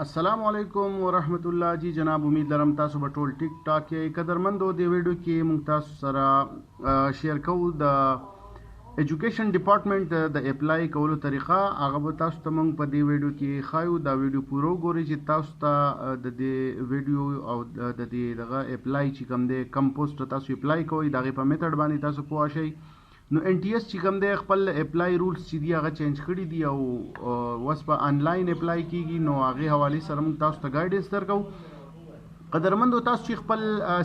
अस्सलाम वालेकुम वरहमतुल्लाह जी जनाब उम्मीद लरम तासु बटोल टिक टाक के कदरमंदो दे वीडियो کې مونږ تاسو سره شیر کوو د ایجوکیشن ډپارټمنټ د اپلای کولو طریقه هغه به تاسو ته مونږ په دې ویډیو کې خایو دا ویډیو پورو ګورئ چې تاسو ته د دې ویډیو او د دې دغه اپلای چې کوم دی کم پوسټ تاسو اپلای کوئ دغه په میتھډ باندې تاسو پوه شئ نو ان ټي اس چې کوم دی خپل اپلای رولز چې دی هغه چینج کړي دي او وس په انلاین اپلای کیږي نو هغه حواله سره موږ تاسو ته گایډنس درکو قدرمندو تاسو چې خپل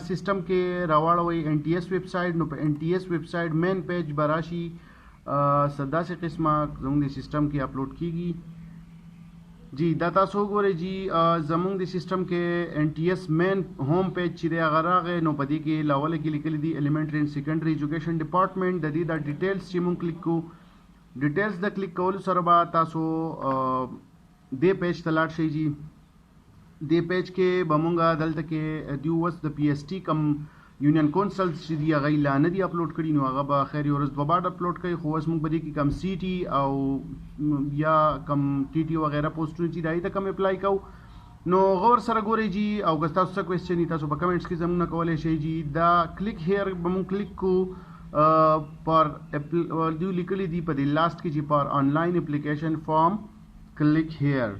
سیستم کې راوړوي ان ټي اس ویب سټ نو په ان ټي اس ویب سټ مین پیج براشي صدا سے قسمه زموږ د سیستم کې اپلوډ کیږي جی دا تاسو وګورئ جی زموږ د سیستم کې ان ټي اس مین ہوم پیج چې دی هغه راغی نو په دې کې لاول کې لیکل دي ایلیمنټری اینڈ سیکنډري ایجوکیشن ډپارټمنټ د دې د ډیټیلز چې مونږ کلیک کوو ډیټیلز د کلیک کولو سره به تاسو دې پیج ته لاړ شئ جی دې پیج کې به مونږ دلته کې دیو وس د پی ایس ټي کم یونین کونسل چې دی هغه لا نه دی اپلوډ کړي نو هغه به خیر ورځ دوه بعد اپلوډ کوي خو اوس موږ په دې کې کم سی ټي او یا کم ټي ټي وغیرہ پوسټونه چې دای ته کم اپلای کوو نو غور سره ګورئ جی او که تاسو څه کوېسچن دي تاسو په کمنټس کې زموږ کولی شئ جی دا کلیک هیر به مونږ کلیک کوو پر دیو لیکلی دی په دې لاست کې چې پر آنلاین اپلیکیشن فارم کلیک هیر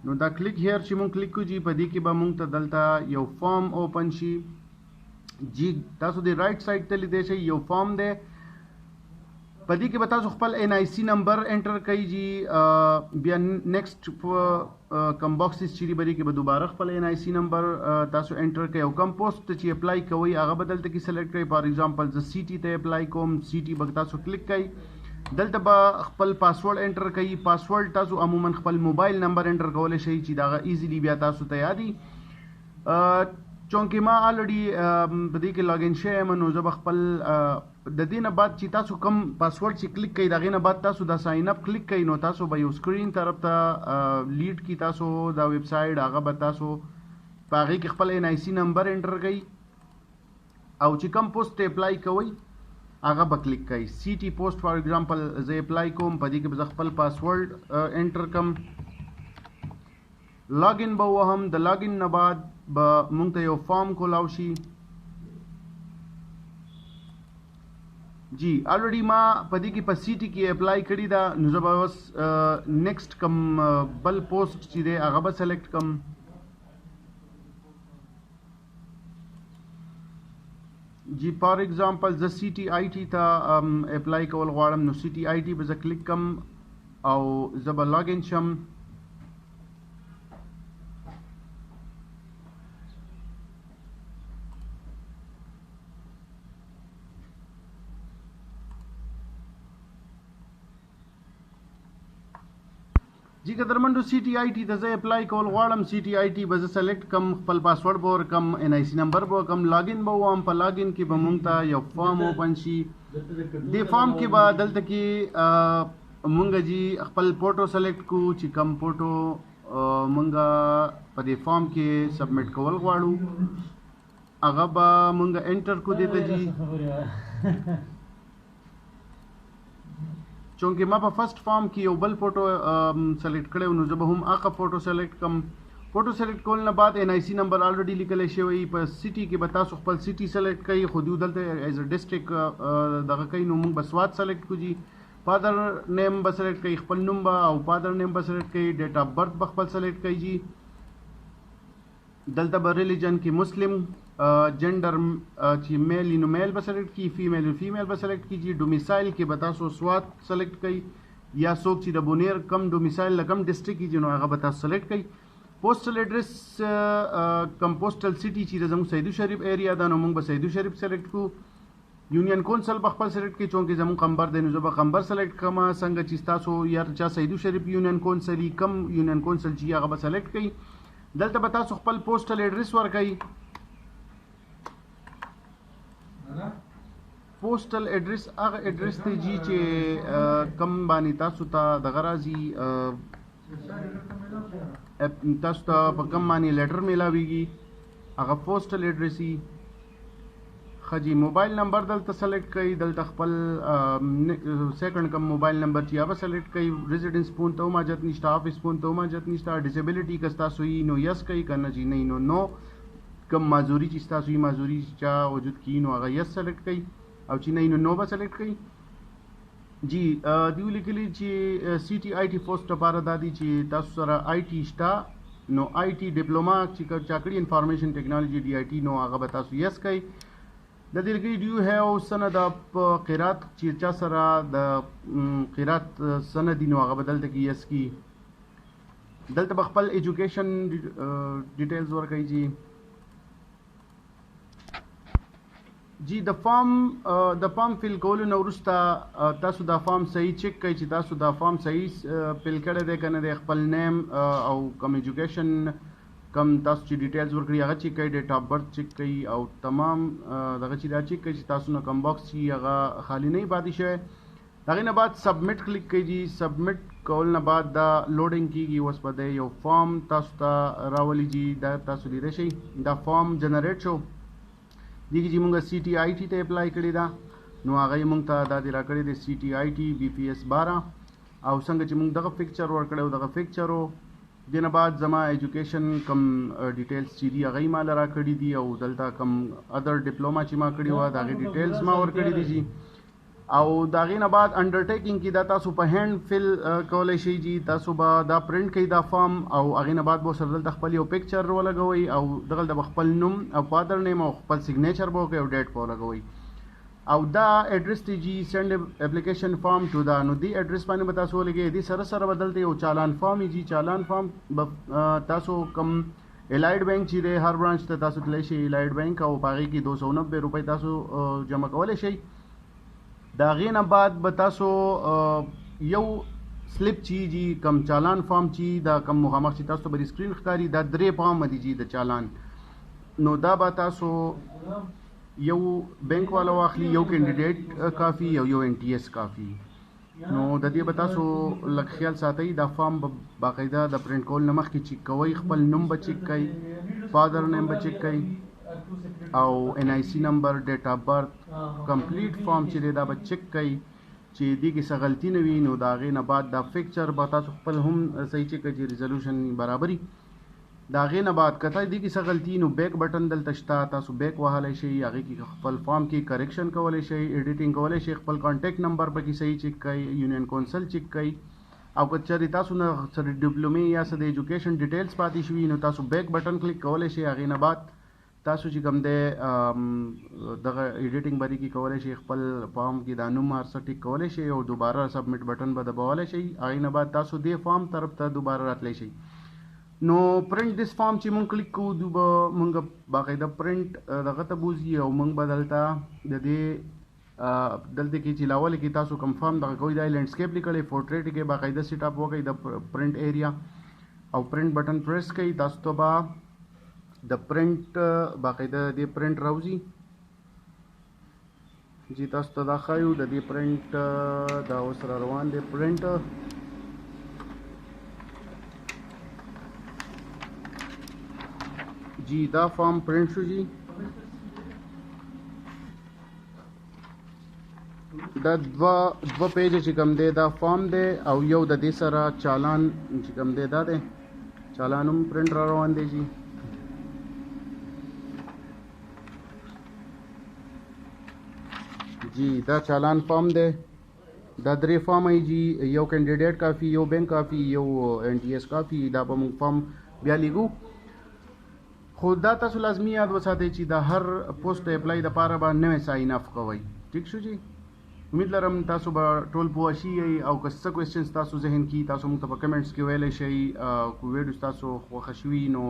نو دا کلیک هیر چې مونږ کلیک کوو جی په دې کې به مونږ ته دلته یو فارم اوپن شي جی تاسو د رائټ سایډ ته لیدئ شئ یو فارم دی په دې کې به تاسو خپل ان آی سی نمبر انټر کوئ جی بیا نیکسٹ کم باکسز چې دي په دې کې به دوباره خپل ان آی سی نمبر تاسو انټر کوئ او کم پوسټ چې اپلای کوئ هغه به دلته کې سلیکټ کوئ فار ایگزامپل زه سی ټي ته اپلای کوم سی ټي به تاسو کلیک کوئ دلته به خپل پاسورډ انټر کوئ پاسورډ تاسو عموما خپل موبایل نمبر انټر کولی شئ چې دغه ایزیلی بیا تاسو ته یادي چونکه ما الریډي په دې کې لاګ ان شوم نو زه به خپل د دې نه بعد چې تاسو کم پاسورډ چې کلیک کړئ دغې نه بعد تاسو دا ساين اپ کلیک کړئ نو تاسو به یو سکرین طرف ته لیډ کی تاسو دا ویب سایټ هغه به تاسو په هغې کې خپل ان آی سی نمبر انټر کړئ او چې کم پوسټ اپلای کوئ هغه به کلیک کړئ سی ټي پوسټ فار ایگزامپل زه اپلای کوم په دې کې به زه خپل پاسورډ انټر کم لاګین به وهم د لاګین نه بعد به مونږ ته یو فارم کولاو شي جی الریډي ما په دې کې په سی ټي کې اپلای کړي دا نو زه به اوس نیکسٹ کم بل پوسټ چې دی هغه به سلیکټ کم جی فار ایگزامپل زه سی ټي آی ټي ته اپلای کول غواړم نو سی ټي آی ټي به زه کلیک کم او زه به لاګین شم جی قدرمندو سی ټي آی ټي ته زه اپلای کول غواړم سی ټي آی ټي به زه سلیکټ کم خپل پاسورډ به ورکم ان آی سی نمبر به ورکم لاګین به ووایم په لاګین کې به مونږ ته یو فارم اوپن شي دې فارم کې به دلته کې مونږ جی خپل فوټو سلیکټ کو چې کم فوټو مونږ په دې فارم کې سبمټ کول غواړو هغه به مونږ انټر کو دیته جی چونکه ما په فرست فارم کې یو بل فوټو سلیکټ کړی نو زه به هم هغه فوټو سلیکټ کم فوټو سلیکټ کول نه بعد ان آی سی نمبر الریډي لیکلی شوی په سټي کې به تاسو خپل سټي سلیکټ کوئ خو دوی دلته ایز ا ډسټرکټ دغه کوي نو موږ به سوات سلیکټ کړو جی فادر نیم به سلیکټ کوئ خپل نوم به او فادر نیم به سلیکټ کوئ ډیټ اف برث به خپل سلیکټ کوئ جی دلته به ریلیجن کې مسلم جنډر چې میل نو میل به سلیکټ کی فیمیل فیمیل به سلیکټ کیږي ډومیسایل کې به تاسو سوات سلیکټ کړئ یا څوک چې د بونیر کم ډومیسایل له کم ډسټرکټ کیږي نو هغه به تاسو سلیکټ کړئ پوسټل ایډرس کم پوسټل سټي چې زموږ سیدو شریف ایریا ده نو موږ به سیدو شریف سلیکټ کو یونین کونسل به خپل سلیکټ کړئ چونکې زموږ قمبر دی نو زه به قمبر سلیکټ کړم څنګه چې تاسو یا چا سیدو شریف یونین کونسل کم یونین کونسل چې هغه به سلیکټ کړئ دلته به تاسو خپل پوسټل ایډرس ورکړئ پوسټل ایډرس هغه ایډرس دی جی چې کم باندې تاسو ته دغه راځي تاسو ته په کم باندې لیټر میلاویږي هغه پوسټل ایډرس خجی موبایل نمبر دلته سلیکټ کړئ، دلته خپل سیکنډ کم موبایل نمبر چې هغه سلیکټ کړئ. ریزیډنس پون ته هم حاجت نشته، آفیس پون ته هم حاجت نشته. ډیسیبلیټي که ستاسو وي نو یس کوئ، که نه چې نه نو نو. کم معذوري چې ستاسو وي، معذوري چا وجود کې نو هغه یس سلیکټ کړئ، او چې نه نو نو به سلیکټ کړئ. جی دیو لیکلي چې سی ټي آی ټي پوسټ لپاره دا دي چې تاسو سره آی ټي شته، نو آی ټي ډیپلوما چې چا کړي انفارمیشن ټیکنالوژي ډي آی ټي، نو هغه به تاسو یس کوئ. د دې لیکلي ډو یو هیو سند اف قرات چې چا سره د قرات سند دي نو هغه به دلته کې یس کی. دلته به خپل ایجوکیشن ډیټیلز ورکوي. جی د فارم فیل کولو نه وروسته تاسو دا فارم صحیح چیک کوئ چې تاسو دا فارم صحیح فیل کړی دی که نه دی. خپل نیم او کم ایجوکیشن کم تاسو چې ډیټیلز ورکړي هغه چیک کوئ، ډیټ اف برث چیک کوئ، او تمام دغه چې دا چیک کوئ چې تاسو نه کم باکس چې هغه خالی نه پاتې شوی. د هغې نه بعد سبمټ کلیک کوئ. جی سبمټ کول نه بعد دا لوډینګ کیږي. اوس به دی یو فارم تاسو ته راولي. جی دا تاسو لیدلی شئ، دا فارم جنریټ شو. دې کې چې مونږ سی ټي آی ټي ته اپلای کړی دا، نو هغه یې مونږ ته دا دې راکړی دی سی ټي آی ټي بي پی ایس 12. او څنګه چې مونږ دغه فکچر ورکړی و دغه فکچر و. دې نه بعد زما ایجوکیشن کم ډیټیلز چې دي هغه یې ما له راکړي دي، او دلته کم ادر ډپلوما چې ما کړي وه د هغې ډیټیلز ما ورکړي دي. جی او د هغې نه بعد انډرټیکنګ کې دا تاسو په هینډ فل کولی شئ. جی تاسو به دا پرنټ کوئ دا فارم، او هغې نه بعد به ورسره دلته خپل یو پکچر ولګوئ، او دغلته به خپل نوم او فادر نیم او خپل سیګنیچر به وکړئ او ډیټ به ولګوئ. او دا ایډرس دی جی سینډ اپلیکیشن فارم ټو دا، نو دې ایډرس باندې به تاسو ولګئ. دې سره سره به دلته یو چالان فارم وي. جی چالان فارم به تاسو کم الایډ بینک چې دی هر برانچ ته تاسو تللی شئ الایډ بینک، او په هغې کې 290 روپۍ تاسو جمع کولی شئ. د هغې نه بعد به تاسو یو سلیپ چې جی کم چالان فارم چې دا کم مخامخ چې تاسو ته به سکرین ښکاري دا 3 فارم دي جی د چالان. نو دا به تاسو یو بینک والا واخلي، یو کینډیډیټ کافي، یو این ټي ایس کافي. نو د دې به تاسو لږ خیال ساتئ. دا فارم به باقاعده د پرنټ کول نه مخکې چیک کوئ. خپل نوم به چیک کوئ، فادر نیم به چیک کوئ، او این آی سی نمبر، ډیټ اف برث. کمپلیټ فارم چې دی دا به چیک کوئ چې دې کې څه غلطي نه وي. نو د هغې نه بعد دا فکچر به تاسو خپل هم صحیح چیک کوئ چې ریزولوشن برابري. د هغې نه بعد که دې کې څه غلطي نو بیک بټن دلته شته، تاسو بیک وهلی شئ. هغې کې خپل فارم کې کریکشن کولی شئ، ایډیټینګ کولی شئ، خپل کانټیکټ نمبر پکې صحیح چیک کوئ، یونین کونسل چیک کوئ. او که چېرې تاسو نه څه د ډپلومې یا څه د ایجوکیشن ډیټیلز پاتې شوي نو تاسو بیک بټن کلیک کولی شئ. هغې نه بعد تاسو چې کوم دی دغه ایډیټینګ بری کې کولی شئ، خپل فارم کې دا نوم هر څه ټیک کولی شئ، او دوباره سبمټ بټن به دبولی شئ. هغې نه بعد تاسو دې فارم طرف ته دوباره راتلی شئ. نو پرنټ دیس فارم چې مونږ کلیک کوو دوی به مونږ باقاعده پرنټ دغه ته بوځي، او مونږ به دلته د دې دلته کې چې لاول کې تاسو کوم فارم دغه کوئ دا لینډسکیپ لیکلی، پورټریټ کې باقاعده سیټ اپ وکړئ د پرنټ ایریا، او پرنټ بټن پریس کوئ. تاسو ته به د پرنټ باقاعده د پرنټ راوځي. چې تاسو ته دا ښایو د دې پرنټ دا اوس را روان دی پرنټ. جی دا فارم پرنٹ شو. جی دا دو پیج چې کوم دی دا فارم دی، او یو د دې سره چالان چې کوم دی دا دی چالان هم پرنٹ را روان دی. جی جی دا چالان فارم دی. دا 3 فارم ای جی، یو کینډیډیټ کافي، یو بینک کافي، یو این ټي ایس کافي. دا به موږ فارم بیا لیږو. خو دا تاسو لازمي یاد وساتئ چې د هر پوسټ اپلای دپاره به نوی ساین اف کوئ. ټیک شو. جی امید لرم تاسو به ټول پوه شئ، او که څه کوېسچنز تاسو ذهن کې تاسو موږ ته په کمنټس کې ویلی شئ. که ویډیو تاسو خوښه شوي نو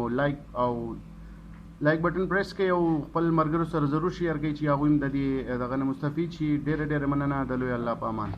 لایک بټن پریس کړئ، او خپل ملګرو سره ضرور شیر کړئ چې هغوی هم د دې دغه نه مستفید شي. ډېره مننه. د لوی الله په امان.